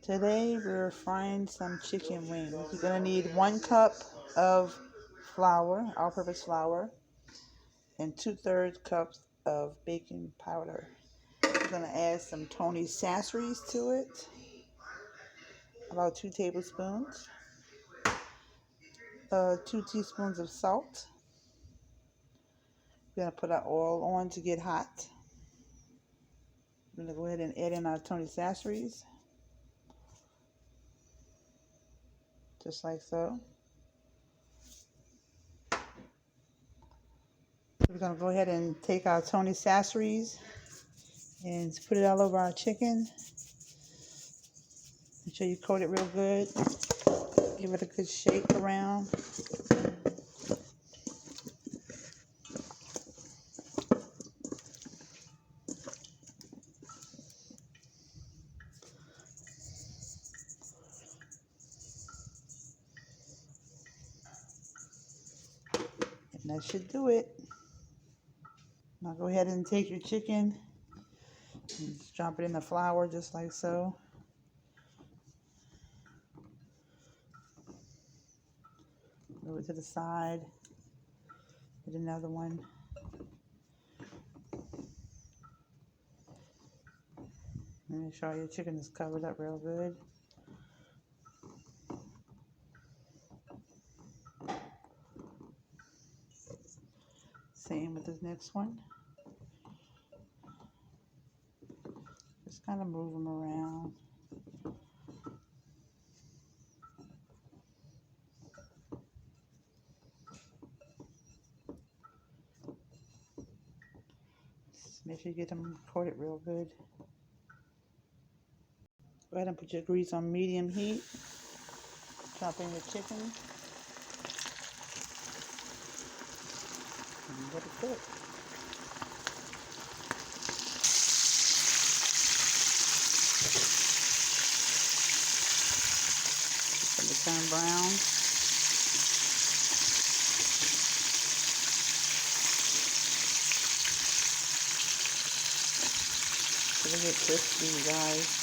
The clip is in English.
Today we're frying some chicken wings. You're going to need 1 cup of flour, all-purpose flour, and 2/3 cups of baking powder. We're going to add some Toni sausage to it, about 2 tablespoons, 2 teaspoons of salt. We're going to put our oil on to get hot. We're going to go ahead and add in our Toni sausage, just like so. We're going to go ahead and take our Toni sausage and put it all over our chicken. Make sure you coat it real good. Give it a good shake around. And that should do it. Now go ahead and take your chicken and just drop it in the flour just like so. Move it to the side. Get another one. And make sure your chicken is covered up real good. Same with this next one. Just kind of move them around. Just make sure you get them coated real good. Go ahead and put your grease on medium heat. Drop in your chicken. And let it cook. Let it turn brown. Let it get crispy, you guys.